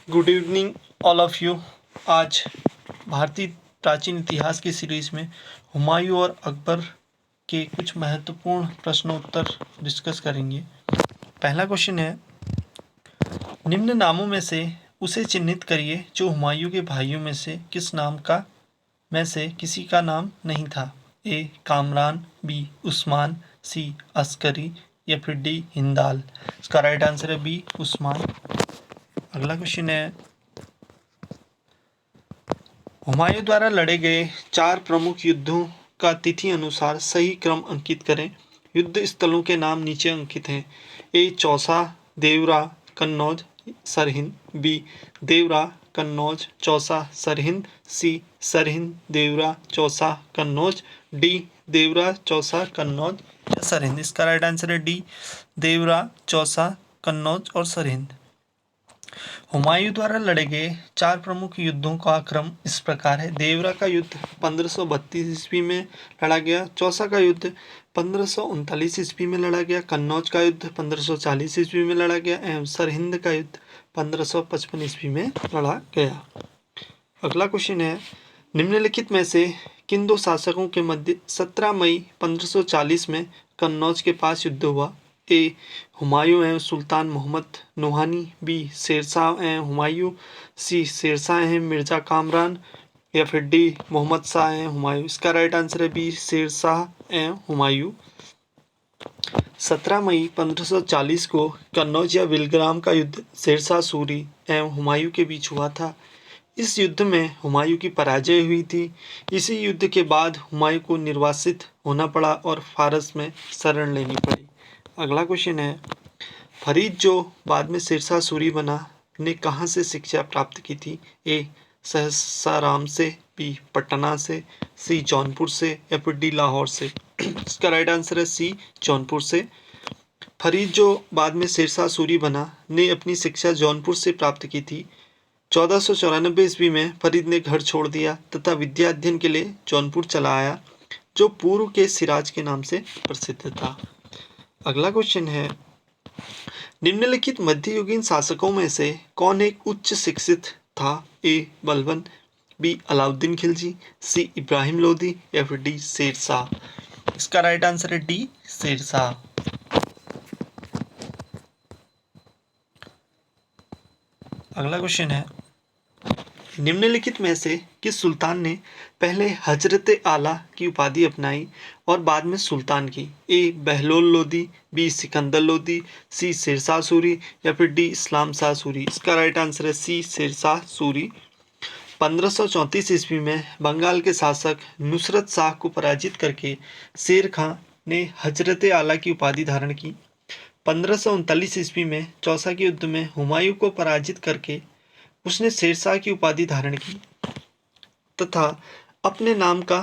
Good evening all of you. आज भारतीय प्राचीन इतिहास की सीरीज में हुमायूं और अकबर के कुछ महत्वपूर्ण प्रश्नोत्तर डिस्कस करेंगे। पहला क्वेश्चन है, निम्न नामों में से उसे चिन्हित करिए जो हुमायूं के भाइयों में से किस नाम का में से किसी का नाम नहीं था। ए कामरान, बी उस्मान, सी अस्करी या फिर डी हिंदाल। इसका राइट आंसर है बी उस्मान। अगला क्वेश्चन है, हुमायूं द्वारा लड़े गए 4 प्रमुख युद्धों का तिथि अनुसार सही क्रम अंकित करें। युद्ध स्थलों के नाम नीचे अंकित हैं। ए चौसा, देवरा, कन्नौज, सरहिंद। बी देवरा, कन्नौज, चौसा, सरहिंद। सी सरहिंद, देवरा, चौसा, कन्नौज। डी देवरा, चौसा, कन्नौज या सरहिंद। इसका राइट आंसर है डी देवरा, चौसा, कन्नौज और सरहिंद। हुमायूं द्वारा लड़े गए 4 प्रमुख युद्धों का क्रम इस प्रकार है। देवरा का युद्ध 1532 ईस्वी में लड़ा गया। चौसा का युद्ध 1539 ईस्वी में लड़ा गया। कन्नौज का युद्ध 1540 ईस्वी में लड़ा गया एवं सरहिंद का युद्ध 1555 ईस्वी में लड़ा गया। अगला क्वेश्चन है, निम्नलिखित में से किन दो शासकों के मध्य 17 मई 1540 में कन्नौज के पास युद्ध हुआ। ए हुमायूं एवं सुल्तान मोहम्मद नूहानी। बी शेरशाह एवं हुमायूं। सी शेरशाह एवं मिर्जा कामरान या फिर डी मोहम्मद शाह एवं हुमायूं। इसका राइट आंसर है बी शेरशाह एवं हुमायूं। 17 मई 1540 को कन्नौज या विलग्राम का युद्ध शेरशाह सूरी एवं हुमायूं के बीच हुआ था। इस युद्ध में हुमायूं की पराजय हुई थी। इसी युद्ध के बाद हुमायूं को निर्वासित होना पड़ा और फारस में शरण लेनी पड़ी। अगला क्वेश्चन है, फरीद जो बाद में शेरशाह सूरी बना ने कहाँ से शिक्षा प्राप्त की थी। ए सासाराम से, बी पटना से, सी जौनपुर से या फिर डी लाहौर से। इसका राइट आंसर है सी जौनपुर से। फरीद जो बाद में शेरशाह सूरी बना ने अपनी शिक्षा जौनपुर से प्राप्त की थी। 1494 ईस्वी में फरीद ने घर छोड़ दिया तथा विद्या अध्ययन के लिए जौनपुर चला आया, जो पूर्व के सिराज के नाम से प्रसिद्ध था। अगला क्वेश्चन है, निम्नलिखित मध्ययुगीन शासकों में से कौन एक उच्च शिक्षित था। ए बलबन, बी अलाउद्दीन खिलजी, सी इब्राहिम लोदी या फिर डी शेरशाह। इसका राइट आंसर है डी शेरशाह। अगला क्वेश्चन है, निम्नलिखित में से किस सुल्तान ने पहले हजरत आला की उपाधि अपनाई और बाद में सुल्तान की। ए बहलोल लोदी, बी सिकंदर लोदी, सी शेरशाह सूरी या फिर डी इस्लाम शाह सूरी। इसका राइट आंसर है सी शेरशाह सूरी। 1534 ईस्वी में बंगाल के शासक नुसरत शाह को पराजित करके शेर खां ने हजरत आला की उपाधि धारण की। 1539 ईस्वी में चौसा के युद्ध में हुमायूं को पराजित करके उसने शेरशाह की उपाधि धारण की तथा अपने नाम का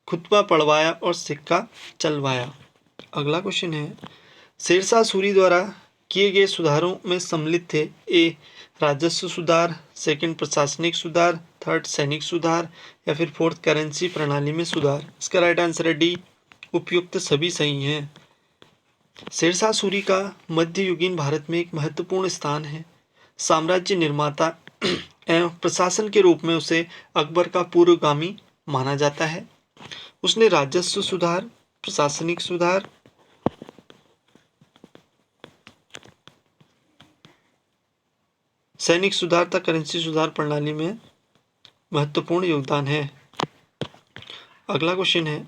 खुतबा पढ़वाया और सिक्का चलवाया। अगला क्वेश्चन है, शेरशाह सूरी द्वारा किए गए सुधारों में सम्मिलित थे। ए राजस्व सुधार, सेकंड प्रशासनिक सुधार, थर्ड सैनिक सुधार या फिर फोर्थ करेंसी प्रणाली में सुधार। इसका राइट आंसर है डी उपयुक्त सभी सही हैं। शेरशाह सूरी का मध्ययुगीन भारत में एक महत्वपूर्ण स्थान है। साम्राज्य निर्माता एवं प्रशासन के रूप में उसे अकबर का पूर्वगामी माना जाता है। उसने राजस्व सुधार, प्रशासनिक सुधार, सैनिक सुधार तथा करेंसी सुधार प्रणाली में महत्वपूर्ण योगदान है। अगला क्वेश्चन है,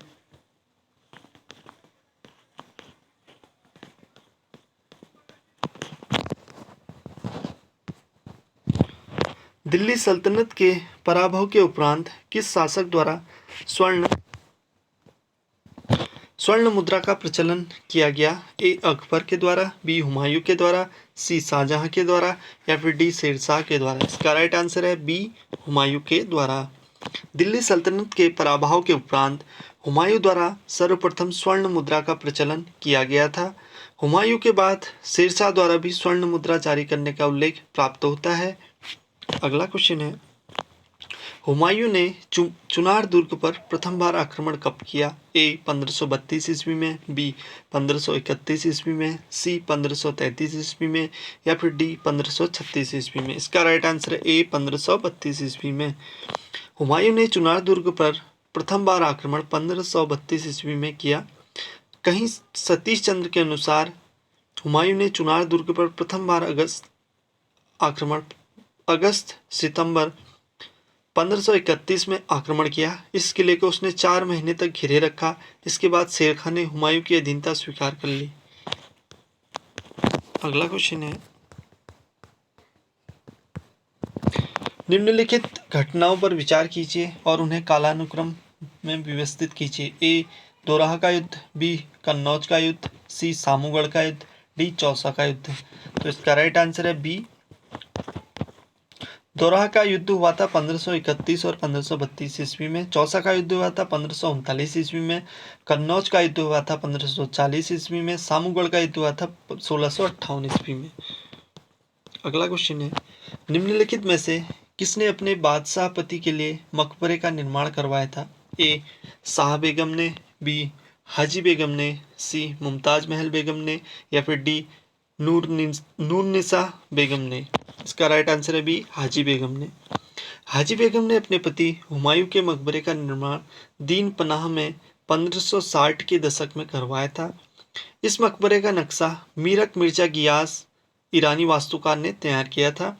दिल्ली सल्तनत के पराभव के उपरांत किस शासक द्वारा स्वर्ण मुद्रा का प्रचलन किया गया। ए अकबर के द्वारा, बी हुमायूं के द्वारा, सी शाहजहां के द्वारा या फिर डी शेरशाह के द्वारा। इसका राइट आंसर है बी हुमायूं के द्वारा। दिल्ली सल्तनत के पराभव के उपरांत हुमायूं द्वारा सर्वप्रथम स्वर्ण मुद्रा का प्रचलन किया गया था। हुमायूं के बाद शेरशाह द्वारा भी स्वर्ण मुद्रा जारी करने का उल्लेख प्राप्त होता है। अगला क्वेश्चन है, हुमायूं ने चुनार दुर्ग पर प्रथम बार आक्रमण कब किया? ए 1532 ईस्वी में, बी 1531 ईस्वी में, सी 1533 ईस्वी में या फिर डी 1536 ईस्वी में। इसका राइट आंसर है ए 1532 ईस्वी में। हुमायूं ने चुनार दुर्ग पर प्रथम बार आक्रमण 1532 ईस्वी में किया। कहीं सतीश चंद्र के अनुसार हुमायूं ने चुनार दुर्ग पर प्रथम बार अगस्त सितंबर 1531 में आक्रमण किया। इस किले को उसने 4 महीने तक घेरे रखा। इसके बाद शेर खान ने हुमायूं की अधीनता स्वीकार कर ली। अगला क्वेश्चन है, निम्नलिखित घटनाओं पर विचार कीजिए और उन्हें कालानुक्रम में व्यवस्थित कीजिए। ए दोराहा का युद्ध, बी कन्नौज का युद्ध, सी सामूगढ़ का युद्ध, डी चौसा का युद्ध। तो इसका राइट आंसर है बी। दोराहा का युद्ध हुआ था 1531 और 1532 ईस्वी में। चौसा का युद्ध हुआ था 1539 ईस्वी में। कन्नौज का युद्ध हुआ था 1540 ईस्वी में। सामूगढ़ का युद्ध हुआ था 1658 ईस्वी में। अगला क्वेश्चन है, निम्नलिखित में से किसने अपने बादशाह पति के लिए मकबरे का निर्माण करवाया था? ए शाह बेगम ने, बी हाजी बेगम ने, सी मुमताज महल बेगम ने या फिर डी नूरनिसा बेगम ने। इसका राइट आंसर है बी हाजी बेगम ने। हाजी बेगम ने अपने पति हुमायूं के मकबरे का निर्माण दीन पनाह में 1560 के दशक में करवाया था। इस मकबरे का नक्शा मीरक मिर्जा गियास ईरानी वास्तुकार ने तैयार किया था।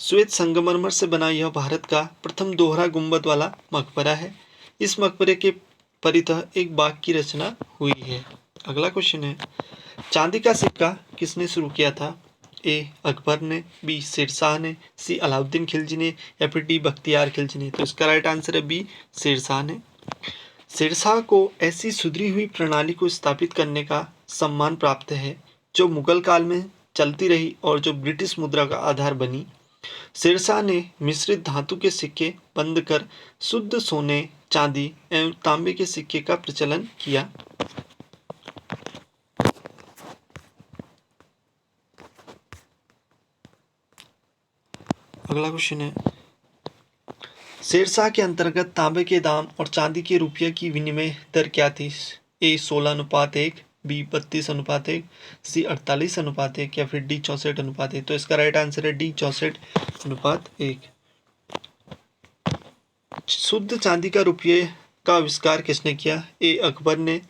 श्वेत संगमरमर से बना यह भारत का प्रथम दोहरा गुंबद वाला मकबरा है। इस मकबरे के परितः एक बाग की रचना हुई है। अगला क्वेश्चन है, चांदी का सिक्का किसने शुरू किया था? ए अकबर ने, बी शेरशाह ने, सी अलाउद्दीन खिलजी ने या फिर डी बख्तियार खिलजी ने। तो इसका राइट आंसर है बी शेरशाह ने। शेरशाह को ऐसी सुधरी हुई प्रणाली को स्थापित करने का सम्मान प्राप्त है जो मुगल काल में चलती रही और जो ब्रिटिश मुद्रा का आधार बनी। शेरशाह ने मिश्रित धातु के सिक्के बंद कर शुद्ध सोने, चांदी एवं तांबे के सिक्के का प्रचलन किया। अगला क्वेश्चन है, शेरशाह के अंतर्गत तांबे के दाम और चांदी के रुपये की विनिमय दर क्या थी? ए 16:1, बी 32:1, सी 48:1 या फिर डी 64:1। तो इसका राइट आंसर है डी 64:1। शुद्ध चांदी का रुपये का आविष्कार किसने किया? ए अकबर ने,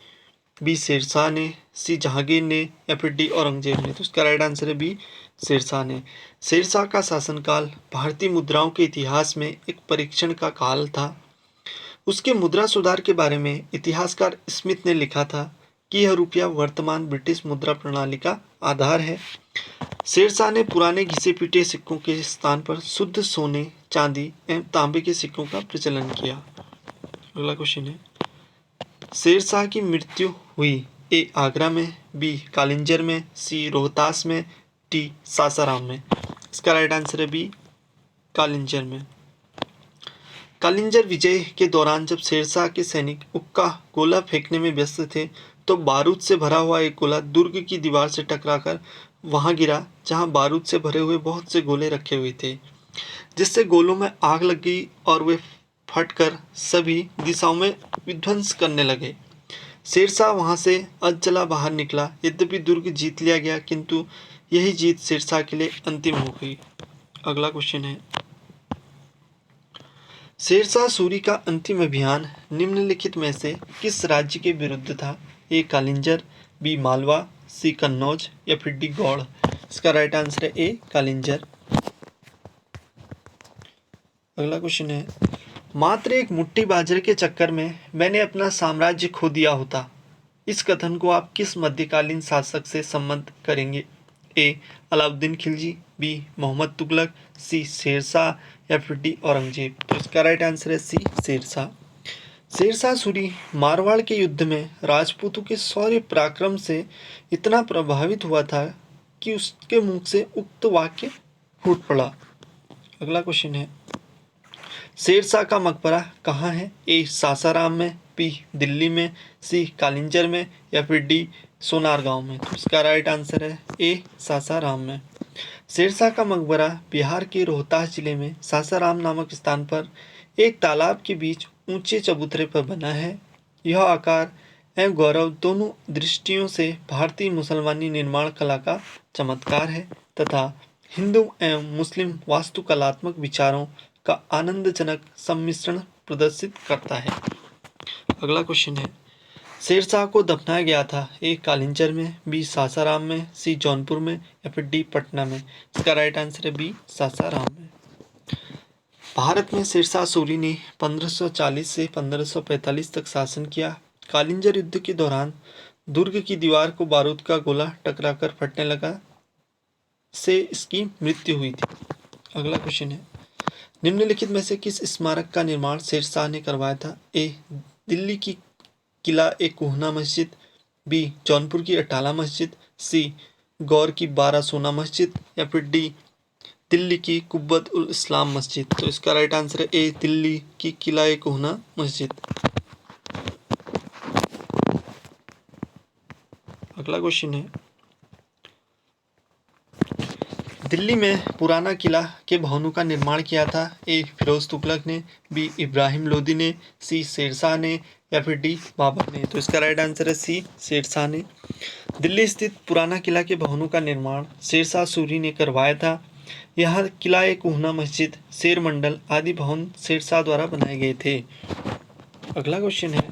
बी शेरशाह ने, सी जहांगीर ने या फिर डी औरंगजेब ने। तो इसका राइट आंसर है बी शेरशाह ने। शेरशाह का शासनकाल भारतीय मुद्राओं के इतिहास में एक परीक्षण का काल था। उसके मुद्रा सुधार के बारे में इतिहासकार स्मिथ ने लिखा था कि यह रुपया वर्तमान ब्रिटिश मुद्रा प्रणाली का आधार है। शेरशाह ने पुराने घिसे पीटे सिक्कों के स्थान पर शुद्ध सोने, चांदी एवं तांबे के सिक्कों का प्रचलन किया। अगला क्वेश्चन है, शेरशाह की मृत्यु हुई ए आगरा में, बी कालिंजर में, सी रोहतास में, डी सासाराम में। इसका राइट आंसर है बी कालिंजर में। कालिंजर विजय के दौरान जब शेरशाह के सैनिक उक्का गोला फेंकने में व्यस्त थे तो बारूद से भरा हुआ एक गोला दुर्ग की दीवार से टकराकर वहां गिरा जहां बारूद से भरे हुए बहुत से गोले रखे हुए थे, जिससे गोलों में आग लग गई और वे फटकर सभी दिशाओं में विध्वंस करने लगे। शेरशाह वहां से अधजला बाहर निकला। यद्यपि दुर्ग जीत लिया गया किंतु यही जीत शेरशाह के लिए अंतिम हो गई। अगला क्वेश्चन है, शेरशाह सूरी का अंतिम अभियान निम्नलिखित में से किस राज्य के विरुद्ध था? ए कालिंजर, बी मालवा, सी कन्नौज या फिर डी गौड़। इसका राइट आंसर है ए कालिंजर। अगला क्वेश्चन है, मात्र एक मुट्ठी बाजरे के चक्कर में मैंने अपना साम्राज्य खो दिया होता। इस कथन को आप किस मध्यकालीन शासक से संबद्ध करेंगे? ए अलाउद्दीन खिलजी, बी मोहम्मद तुगलक, सी शेरशाह या फिर डी औरंगजेब। तो इसका राइट आंसर है सी शेरशाह। शेरशाह सूरी मारवाड़ के युद्ध में राजपूतों के शौर्य पराक्रम से इतना प्रभावित हुआ था कि उसके मुंह से उक्त वाक्य फूट पड़ा। अगला क्वेश्चन है, शेरशाह का मकबरा कहाँ है? ए सासाराम में, बी दिल्ली में, सी कालिंजर में या फिर डी सोनारगांव में। तो इसका राइट आंसर है ए सासाराम में। शेरशाह का मकबरा बिहार के रोहतास जिले में सासाराम नामक स्थान पर एक तालाब के बीच ऊंचे चबूतरे पर बना है। यह आकार एवं गौरव दोनों दृष्टियों से भारतीय मुसलमानी निर्माण कला का चमत्कार है तथा हिंदू एवं मुस्लिम वास्तुकलात्मक विचारों का आनंदजनक सम्मिश्रण प्रदर्शित करता है। अगला क्वेश्चन है, शेरशाह को दफनाया गया था ए कालिंचर में, बी सासाराम में, सी जौनपुर में या फिर डी पटना में। इसका राइट आंसर है बी सासाराम में। भारत में शेरशाह सूरी ने 1540 से 1545 तक शासन किया। कालिंजर युद्ध के दौरान दुर्ग की दीवार को बारूद का गोला टकराकर फटने लगा से इसकी मृत्यु हुई थी। अगला क्वेश्चन है, निम्नलिखित में से किस स्मारक का निर्माण शेरशाह ने करवाया था? ए दिल्ली की किला ए कुहना मस्जिद, बी जौनपुर की अटाला मस्जिद, सी गौर की बारह सोना मस्जिद या फिर डी दिल्ली की कुब्बत उल इस्लाम मस्जिद। तो इसका राइट आंसर है ए दिल्ली की किला ए कुहना मस्जिद। अगला क्वेश्चन है, दिल्ली में पुराना किला के भवनों का निर्माण किया था? ए फिरोज तुगलक ने, बी इब्राहिम लोदी ने, सी शेरशाह ने या फिर डी बाबर ने। तो इसका राइट आंसर है सी शेरशाह ने। दिल्ली स्थित पुराना किला के भवनों का निर्माण शेरशाह सूरी ने करवाया था। यह किला ए कुहना मस्जिद, शेर मंडल आदि भवन शेरशाह द्वारा बनाए गए थे। अगला क्वेश्चन है,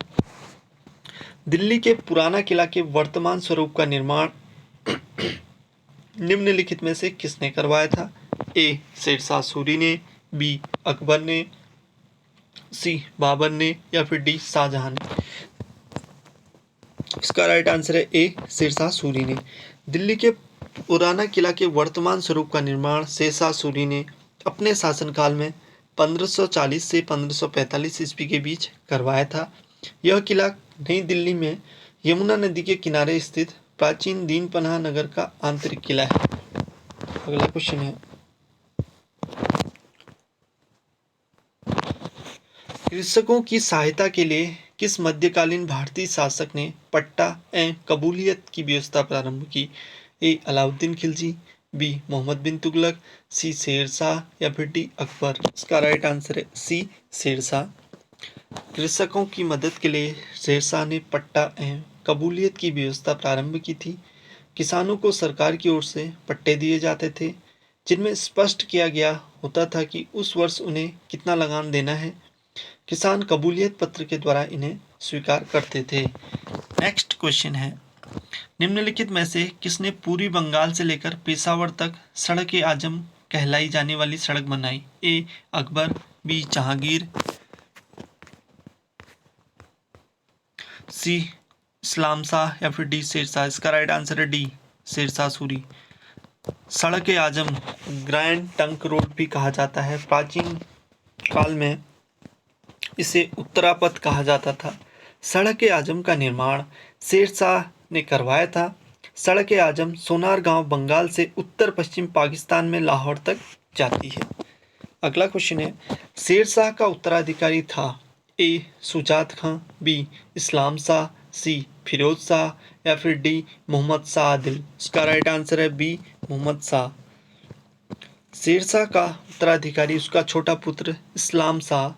दिल्ली के पुराना किला के वर्तमान स्वरूप का निर्माण निम्नलिखित में से किसने करवाया था? ए शेरशाह सूरी ने, बी अकबर ने, सी बाबर ने या फिर डी शाहजहां ने। इसका राइट आंसर है ए शेरशाह सूरी ने। दिल्ली के पुराना किला के वर्तमान स्वरूप का निर्माण शेरशाह सूरी ने अपने शासनकाल में 1540 से 1545 ईस्वी के बीच करवाया था। यह किला नई दिल्ली में यमुना नदी के किनारे स्थित प्राचीन दीनपनाह नगर का आंतरिक किला है। अगला क्वेश्चन है, कृषकों की सहायता के लिए किस मध्यकालीन भारतीय शासक ने पट्टा एवं कबूलियत की व्यवस्था प्रारंभ की? ए अलाउद्दीन खिलजी, बी मोहम्मद बिन तुगलक, सी शेरशाह या फिर डी अकबर। इसका राइट आंसर है सी शेरशाह। कृषकों की मदद के लिए शेरशाह ने पट्टा एवं कबूलियत की व्यवस्था प्रारंभ की थी। किसानों को सरकार की ओर से पट्टे दिए जाते थे जिनमें स्पष्ट किया गया होता था कि उस वर्ष उन्हें कितना लगान देना है। किसान कबूलियत पत्र के द्वारा इन्हें स्वीकार करते थे। नेक्स्ट क्वेश्चन है, निम्नलिखित में से किसने पूर्वी बंगाल से लेकर पेशावर तक सड़क ए आजम कहलाई जाने वाली सड़क बनाई? ए अकबर, बी जहांगीर, सी इस्लाम शाह या फिर डी शेरशाह। इसका राइट आंसर है डी शेरशाह सूरी। सड़क ए आजम ग्रैंड ट्रंक रोड भी कहा जाता है। प्राचीन काल में इसे उत्तरापथ कहा जाता था। सड़क ए आजम का निर्माण शेरशाह ने करवाया था। सड़क ए आजम सोनार गांव बंगाल से उत्तर पश्चिम पाकिस्तान में लाहौर तक जाती है। अगला क्वेश्चन है, शेरशाह का उत्तराधिकारी था? ए सुजात खां, बी इस्लाम शाह, सी फिरोज शाह या फिर डी मोहम्मद शाह आदिल। इसका राइट आंसर है बी मोहम्मद शाह। शेरशाह का उत्तराधिकारी उसका छोटा पुत्र इस्लाम शाह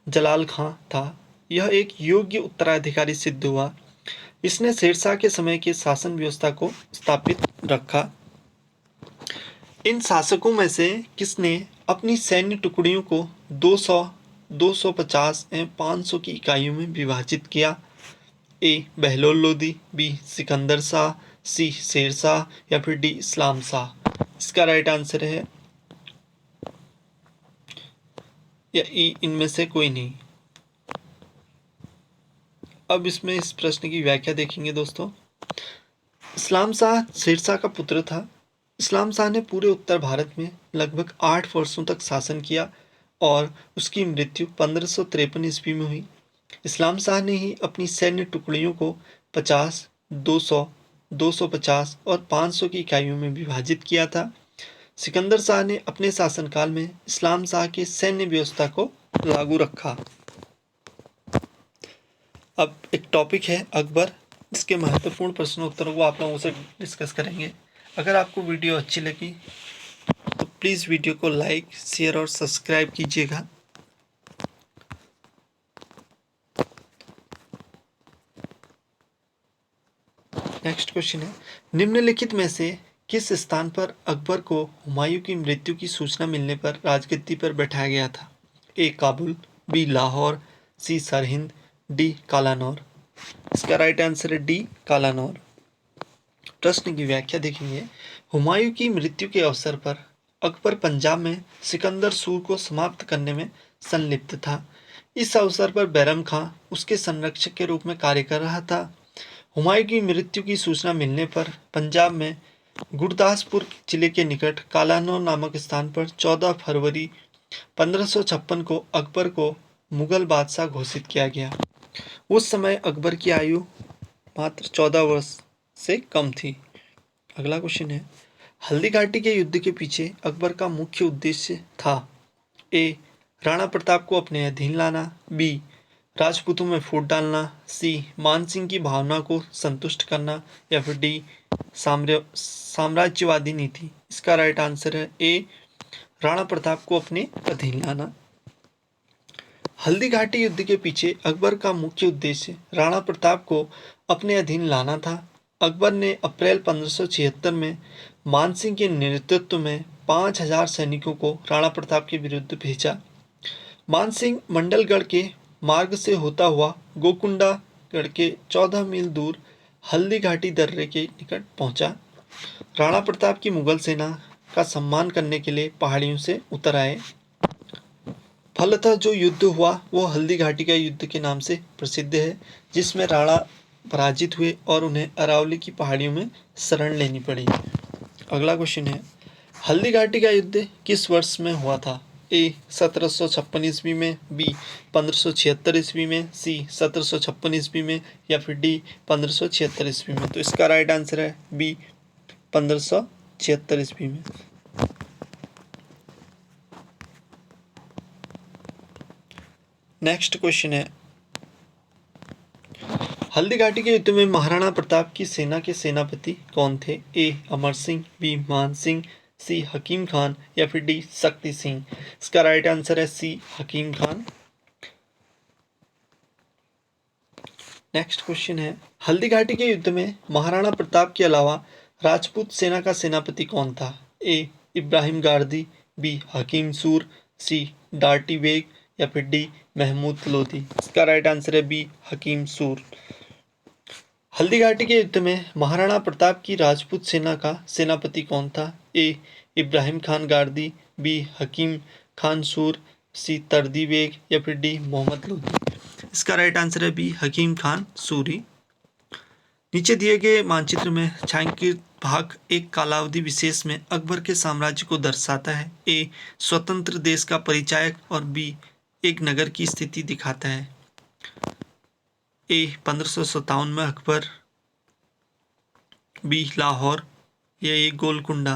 जलाल खां था। यह एक योग्य उत्तराधिकारी सिद्ध हुआ। इसने शेरशाह के समय की शासन व्यवस्था को स्थापित रखा। इन शासकों में से किसने अपनी सैन्य टुकड़ियों को 200, 250 एवं 500 की इकाइयों में विभाजित किया? ए बहलोल लोदी, बी सिकंदर शाह, सी शेरशाह या फिर डी इस्लाम शाह। इसका राइट आंसर है या ई इनमें से कोई नहीं। अब इसमें इस प्रश्न की व्याख्या देखेंगे दोस्तों। इस्लाम शाह शेरशाह का पुत्र था। इस्लाम शाह ने पूरे उत्तर भारत में लगभग 8 वर्षों तक शासन किया और उसकी मृत्यु 1553 ईस्वी में हुई। इस्लाम शाह ने ही अपनी सैन्य टुकड़ियों को 50, 200, 250 और 500 की इकाइयों में विभाजित किया था। सिकंदर शाह ने अपने शासनकाल में इस्लाम शाह की सैन्य व्यवस्था को लागू रखा। अब एक टॉपिक है अकबर, इसके महत्वपूर्ण प्रश्नोत्तरों को आप लोगों से डिस्कस करेंगे। अगर आपको वीडियो अच्छी लगी तो प्लीज़ वीडियो को लाइक, शेयर और सब्सक्राइब कीजिएगा। नेक्स्ट क्वेश्चन है, निम्नलिखित में से किस स्थान पर अकबर को हुमायूं की मृत्यु की सूचना मिलने पर राजगद्दी पर बैठाया गया था? ए काबुल, बी लाहौर, सी सरहिंद, डी कालानौर। इसका राइट आंसर है डी कालानौर। प्रश्न की व्याख्या देखेंगे। हुमायूं की मृत्यु के अवसर पर अकबर पंजाब में सिकंदर सूर को समाप्त करने में संलिप्त था। इस अवसर पर बैरम खां उसके संरक्षक के रूप में कार्य कर रहा था। हुमायूं की मृत्यु की सूचना मिलने पर पंजाब में गुरदासपुर जिले के निकट कालानौर नामक स्थान पर 14 फरवरी 1556 को अकबर को मुगल बादशाह घोषित किया गया। उस समय अकबर की आयु मात्र 14 वर्ष से कम थी। अगला क्वेश्चन है, हल्दी घाटी के युद्ध के पीछे अकबर का मुख्य उद्देश्य था? ए राणा प्रताप को अपने अधीन लाना, बी राजपूतों में फूट डालना, सी मानसिंह की भावना को संतुष्ट करना, या फिर डी साम्राज्यवादी नीति। इसका राइट आंसर है ए राणा प्रताप को अपने अधीन लाना। हल्दी घाटी युद्ध के पीछे अकबर का मुख्य उद्देश्य राणा प्रताप को अपने अधीन लाना था। अकबर ने अप्रैल 1576 में मानसिंह के नेतृत्व में 5000 सैनिकों को राणा प्रताप के विरुद्ध भेजा। मानसिंह मंडलगढ़ के मार्ग से होता हुआ गोकुंडा गढ़ के 14 मील दूर हल्दी घाटी दर्रे के निकट पहुंचा। राणा प्रताप की मुगल सेना का सम्मान करने के लिए पहाड़ियों से उतर आए। फलतः जो युद्ध हुआ वो हल्दी घाटी का युद्ध के नाम से प्रसिद्ध है, जिसमें राणा पराजित हुए और उन्हें अरावली की पहाड़ियों में शरण लेनी पड़ी। अगला क्वेश्चन है, हल्दी घाटी का युद्ध किस वर्ष में हुआ था? ए 1756 ईस्वी में, बी 1576 ईस्वी में, सी 1756 ईस्वी में, या फिर डी 1576 ईस्वी में। तो इसका राइट आंसर है बी 1576 ईस्वी में। नेक्स्ट क्वेश्चन है, हल्दी घाटी के युद्ध में महाराणा प्रताप की सेना के सेनापति कौन थे? ए अमर सिंह, बी मान सिंह, सी हकीम खान, या फिर डी शक्ति सिंह। इसका राइट आंसर है सी हकीम खान। नेक्स्ट क्वेश्चन है, हल्दी घाटी के युद्ध में महाराणा प्रताप के अलावा राजपूत सेना का सेनापति कौन था? ए इब्राहिम गारदी, बी हकीम सूर, सी डार्टी बेग, या फिर डी महमूद लोधी। इसका राइट आंसर है बी हकीम सूर। हल्दी घाटी के युद्ध में महाराणा प्रताप की राजपूत सेना का सेनापति कौन था? ए इब्राहिम खान गारदी, बी हकीम खान सूर, सी तर्दी बेग, या फिर डी मोहम्मद लोधी। इसका राइट आंसर है बी हकीम खान सूरी। नीचे दिए गए मानचित्र में छायांकित भाग एक कालावधि विशेष में अकबर के साम्राज्य को दर्शाता है। ए स्वतंत्र देश का परिचायक और बी एक नगर की स्थिति दिखाता है। ए 1557 में अकबर, बी लाहौर, या ए गोलकुंडा।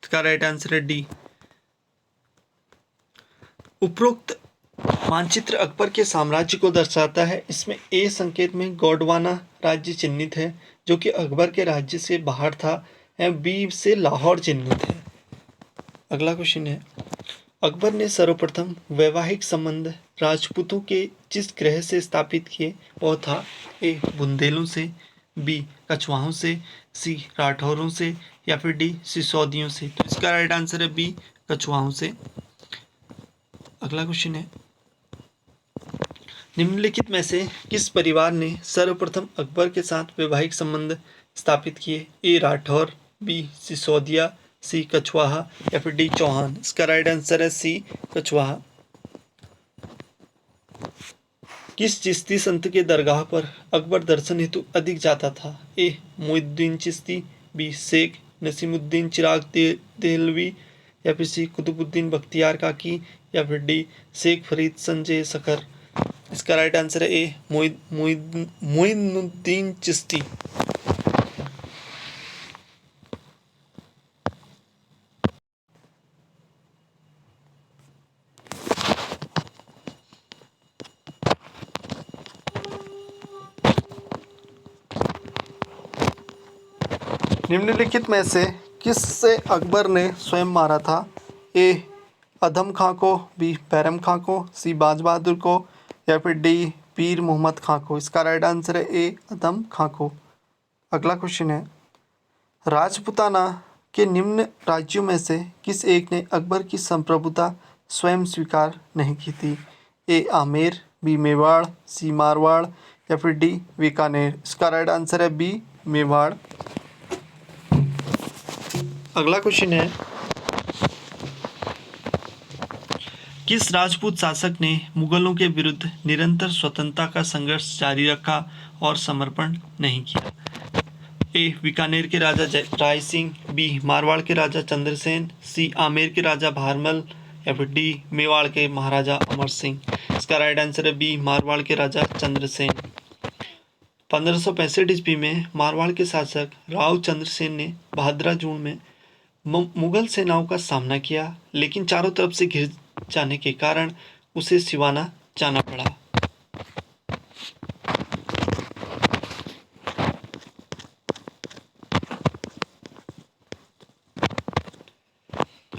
इसका राइट आंसर है डी। उपरोक्त मानचित्र अकबर के साम्राज्य को दर्शाता है। इसमें ए संकेत में गोंडवाना राज्य चिन्हित है, जो कि अकबर के राज्य से बाहर था, एवं बी से लाहौर चिन्हित है। अगला क्वेश्चन है, अकबर ने सर्वप्रथम वैवाहिक संबंध राजपूतों के जिस ग्रह से स्थापित किए वह था? ए बुंदेलों से, बी कछवाहों से, सी राठौरों से, या फिर डी सिसोदियों से। तो इसका राइट आंसर है बी कछवाहों से। अगला क्वेश्चन है, निम्नलिखित में से किस परिवार ने सर्वप्रथम अकबर के साथ वैवाहिक संबंध स्थापित किए? ए राठौर, बी सिसोदिया, सी कछवाहा, या फिर डी चौहान। इसका राइट आंसर है सी कछवाहा। किस चिश्ती संत के दरगाह पर अकबर दर्शन हेतु अधिक जाता था? ए मोइनुद्दीन चिश्ती, बी शेख नसीमुद्दीन चिराग देहलवी, या फिर सी कुतुबुद्दीन बख्तियार काकी, या फिर डी शेख फरीद संजय सकर। इसका राइट आंसर है ए मोइनुद्दीन चिश्ती। निम्नलिखित में से किससे अकबर ने स्वयं मारा था? ए अधम खां को, बी बैरम खां को, सी बाज बहादुर को या फिर डी पीर मोहम्मद खां को। इसका राइट आंसर है ए अधम खां को। अगला क्वेश्चन है, राजपूताना के निम्न राज्यों में से किस एक ने अकबर की संप्रभुता स्वयं स्वीकार नहीं की थी? ए आमेर, बी मेवाड़, सी मारवाड़ या फिर डी बीकानेर। इसका राइट आंसर है बी मेवाड़। अगला क्वेश्चन है, किस राजपूत शासक ने मुगलों के विरुद्ध निरंतर स्वतंत्रता का संघर्ष जारी रखा और समर्पण नहीं किया? ए बीकानेर के राजा राय सिंह, बी मारवाड़ के राजा चंद्रसेन, सी आमेर के राजा भारमल या फिर डी मेवाड़ के महाराजा अमर सिंह। इसका राइट आंसर है बी मारवाड़ के राजा चंद्रसेन। 1565 ईस्वी में मारवाड़ के शासक राव चंद्रसेन ने भादरा जून में मुगल सेनाओं का सामना किया, लेकिन चारों तरफ से घिर जाने के कारण उसे सिवाना जाना पड़ा।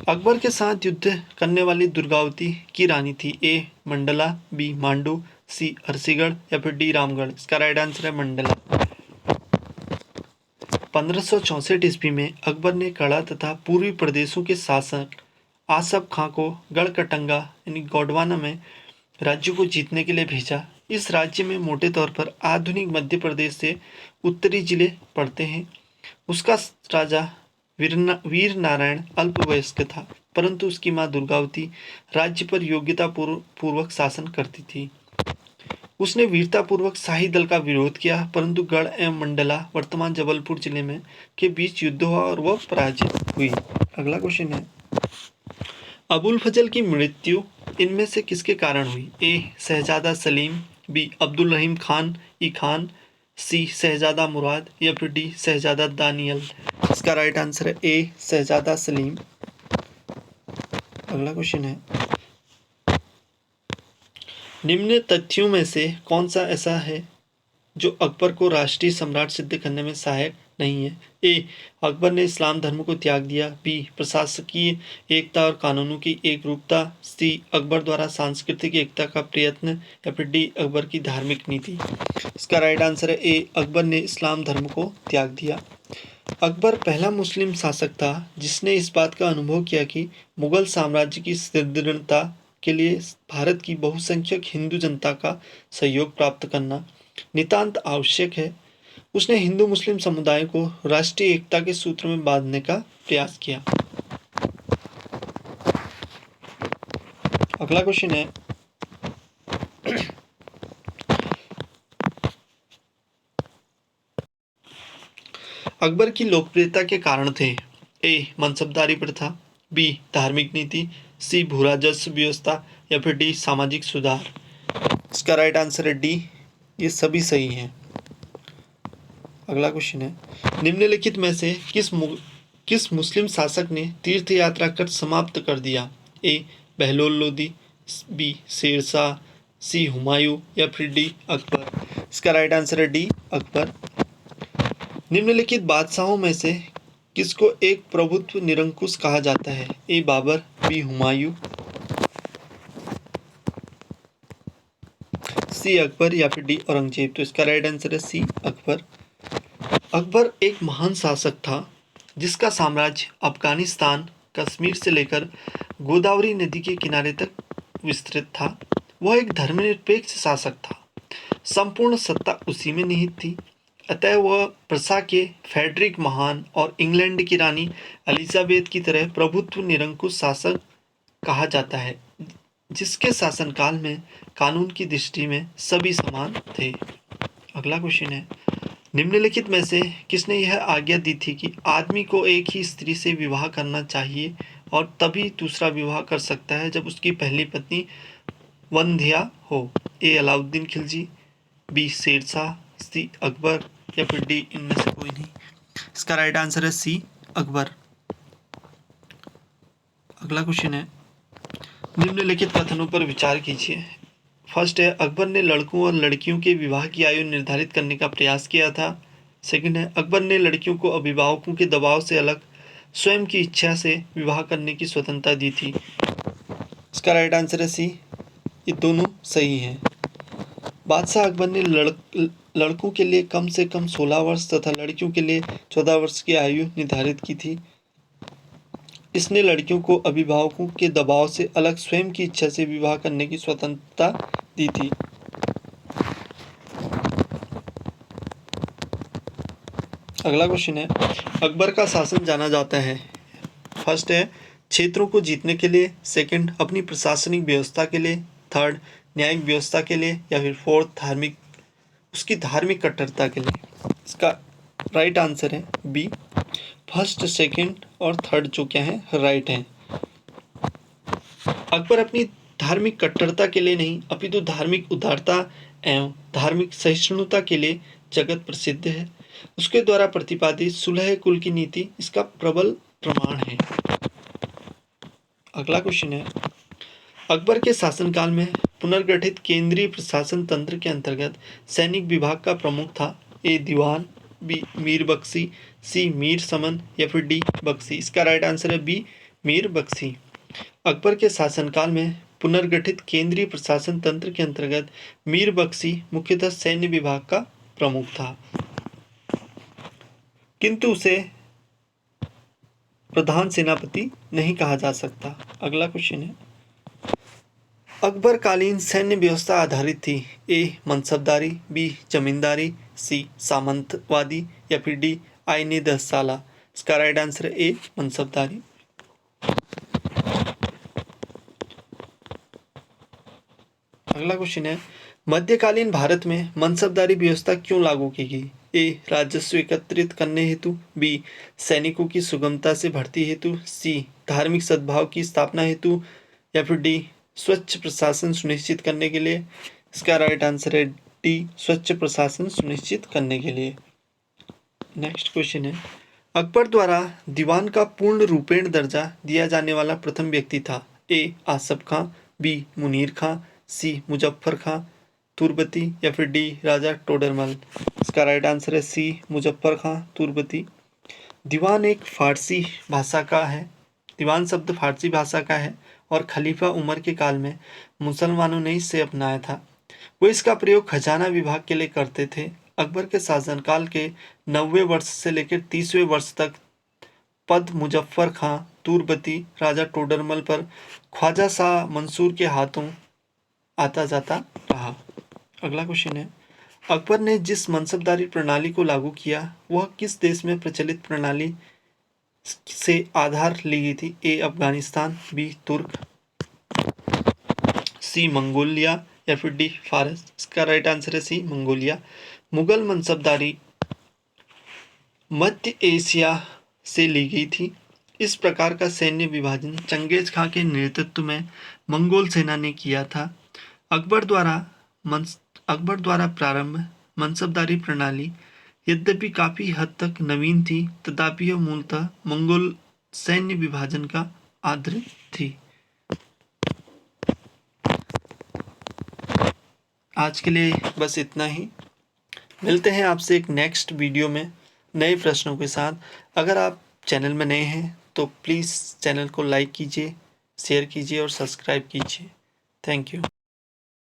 अकबर के साथ युद्ध करने वाली दुर्गावती की रानी थी? ए मंडला, बी मांडू, सी हरसीगढ़ या फिर डी रामगढ़। इसका राइट आंसर है मंडला। 1564 ईस्वी में अकबर ने कड़ा तथा पूर्वी प्रदेशों के शासक आसफ खां को गढ़कटंगा यानी गोंडवाना में राज्य को जीतने के लिए भेजा। इस राज्य में मोटे तौर पर आधुनिक मध्य प्रदेश से उत्तरी जिले पड़ते हैं। उसका राजा वीर नारायण अल्पवयस्क था, परंतु उसकी मां दुर्गावती राज्य पर योग्यता पूर्वक शासन करती थी। उसने वीरतापूर्वक शाही दल का विरोध किया, परंतु गढ़ एवं मंडला वर्तमान जबलपुर जिले में के बीच युद्ध हुआ और वह पराजित हुई। अगला क्वेश्चन है, अबुल फजल की मृत्यु इनमें से किसके कारण हुई? ए शहजादा सलीम, बी अब्दुल रहीम खान ई खान, सी शहजादा मुराद या फिर डी शहजादा दानियल। इसका राइट आंसर है ए शहजादा सलीम। अगला क्वेश्चन है, निम्न तथ्यों में से कौन सा ऐसा है जो अकबर को राष्ट्रीय सम्राट सिद्ध करने में सहायक नहीं है? ए अकबर ने इस्लाम धर्म को त्याग दिया, बी प्रशासकीय एकता और कानूनों की एकरूपता, सी अकबर द्वारा सांस्कृतिक एकता का प्रयत्न या फिर डी अकबर की धार्मिक नीति। इसका राइट आंसर है ए अकबर ने इस्लाम धर्म को त्याग दिया। अकबर पहला मुस्लिम शासक था जिसने इस बात का अनुभव किया कि मुगल साम्राज्य की सुदृढ़ता के लिए भारत की बहुसंख्यक हिंदू जनता का सहयोग प्राप्त करना नितांत आवश्यक है। उसने हिंदू मुस्लिम समुदाय को राष्ट्रीय एकता के सूत्र में बांधने का प्रयास किया। अगला क्वेश्चन है, अकबर की लोकप्रियता के कारण थे? ए मनसबदारी प्रथा, बी धार्मिक नीति, सी भू राजस्व व्यवस्था या फिर डी सामाजिक सुधार। इसका राइट आंसर है डी, ये सभी सही हैं। अगला क्वेश्चन है, निम्नलिखित में से किस मुस्लिम शासक ने तीर्थ यात्रा कर समाप्त कर दिया? ए बहलोल लोदी, बी शेरशाह, सी हुमायूं या फिर डी अकबर। इसका राइट आंसर है डी अकबर। निम्नलिखित बादशाहों में से किसको एक प्रभुत्व निरंकुश कहा जाता है? ए बाबर, बी हुमायूं, सी अकबर या फिर डी औरंगजेब। तो इसका राइट आंसर है सी अकबर। अकबर एक महान शासक था जिसका साम्राज्य अफगानिस्तान, कश्मीर से लेकर गोदावरी नदी के किनारे तक विस्तृत था। वह एक धर्मनिरपेक्ष शासक था, संपूर्ण सत्ता उसी में निहित थी। अतः वह प्रसा के फ्रेडरिक महान और इंग्लैंड की रानी एलिजाबेथ की तरह प्रभुत्व निरंकुश शासक कहा जाता है, जिसके शासनकाल में कानून की दृष्टि में सभी समान थे। अगला क्वेश्चन है, निम्नलिखित में से किसने यह आज्ञा दी थी कि आदमी को एक ही स्त्री से विवाह करना चाहिए और तभी दूसरा विवाह कर सकता है जब उसकी पहली पत्नी वंध्या हो? ए अलाउद्दीन खिलजी, बी शेरशाह, सी अकबर या फिर डी इनमें से कोई नहीं। इसका राइट आंसर है सी अकबर। अगला क्वेश्चन है, निम्नलिखित कथनों पर विचार कीजिए। फर्स्ट है, अकबर ने लड़कों और लड़कियों के विवाह की आयु निर्धारित करने का प्रयास किया था। सेकंड है, अकबर ने लड़कियों को अभिभावकों के दबाव से अलग स्वयं की इच्छा से विवाह करने की स्वतंत्रता दी थी। इसका राइट आंसर है सी, ये दोनों सही हैं। बादशाह अकबर ने लड़कों के लिए कम से कम 16 वर्ष तथा लड़कियों के लिए 14 वर्ष की आयु निर्धारित की थी। इसने लड़कियों को अभिभावकों के दबाव से अलग स्वयं की इच्छा से विवाह करने की स्वतंत्रता दी थी। अगला क्वेश्चन है, अकबर का शासन जाना जाता है। फर्स्ट है क्षेत्रों को जीतने के लिए, सेकंड अपनी प्रशासनिक व्यवस्था के लिए, थर्ड न्यायिक व्यवस्था के लिए, या फिर फोर्थ उसकी धार्मिक कट्टरता के लिए। इसका राइट आंसर है बी, फर्स्ट, सेकंड और थर्ड जो क्या है राइट है। अकबर अपनी धार्मिक कट्टरता के लिए नहीं अपितु धार्मिक उदारता एवं धार्मिक सहिष्णुता के लिए जगत प्रसिद्ध है। उसके द्वारा प्रतिपादित सुलह कुल की नीति इसका प्रबल प्रमाण है। अगला क्वेश्चन है, अकबर के शासनकाल में पुनर्गठित केंद्रीय प्रशासन तंत्र के अंतर्गत सैनिक विभाग का प्रमुख था। ए दीवान, बी मीर बख्शी, सी मीर समन, या फिर डी बख्शी। इसका राइट आंसर है बी मीर बख्शी। अकबर के शासनकाल में पुनर्गठित केंद्रीय प्रशासन तंत्र के अंतर्गत मीर बख्शी मुख्यतः सैन्य विभाग का प्रमुख था, किंतु उसे प्रधान सेनापति नहीं कहा जा सकता। अगला क्वेश्चन है, अकबर कालीन सैन्य व्यवस्था आधारित थी। ए मनसबदारी, बी जमींदारी, सी सामंतवादी, या फिर डी आईने 10 साला। इसका राइट आंसर है ए मनसबदारी। अगला क्वेश्चन है, मध्यकालीन भारत में मनसबदारी व्यवस्था क्यों लागू की गई। ए राजस्व एकत्रित करने हेतु, बी सैनिकों की सुगमता से भर्ती हेतु, सी धार्मिक सद्भाव की स्थापना हेतु, या फिर डी स्वच्छ प्रशासन सुनिश्चित करने के लिए। इसका राइट आंसर है डी स्वच्छ प्रशासन सुनिश्चित करने के लिए। नेक्स्ट क्वेश्चन है, अकबर द्वारा दीवान का पूर्ण रूपेण दर्जा दिया जाने वाला प्रथम व्यक्ति था। ए आसफ खां, बी मुनीर खां, सी मुजफ्फर खां तुर्बती, या फिर डी राजा टोडरमल। इसका राइट आंसर है सी मुजफ्फर खां तुर्बती। दीवान एक फारसी भाषा का है, दीवान शब्द फारसी भाषा का है और खलीफा उमर के काल में मुसलमानों ने इसे अपनाया था। वो इसका प्रयोग खजाना विभाग के लिए करते थे। अकबर के शासनकाल के 90वें वर्ष से लेकर 30वें वर्ष तक पद मुजफ्फर खां तुर्बती राजा टोडरमल पर ख्वाजा शाह मंसूर के हाथों आता जाता रहा। अगला क्वेश्चन है, अकबर ने जिस मनसबदारी प्रणाली को लागू किया वह किस देश में प्रचलित प्रणाली से आधार ली गई थी। ए अफगानिस्तान, बी तुर्क, सी मंगोलिया, या फिर डी फारस। इसका राइट आंसर है सी मंगोलिया। मुगल मनसबदारी मध्य एशिया से ली गई थी। इस प्रकार का सैन्य विभाजन चंगेज खां के नेतृत्व में मंगोल सेना ने किया था। अकबर द्वारा प्रारंभ मनसबदारी प्रणाली यद्यपि काफी हद तक नवीन थी, तथापि यह मूलतः मंगोल सैन्य विभाजन का आधार थी। आज के लिए बस इतना ही। मिलते हैं आपसे एक नेक्स्ट वीडियो में नए प्रश्नों के साथ। अगर आप चैनल में नए हैं तो प्लीज़ चैनल को लाइक कीजिए, शेयर कीजिए और सब्सक्राइब कीजिए। Thank you.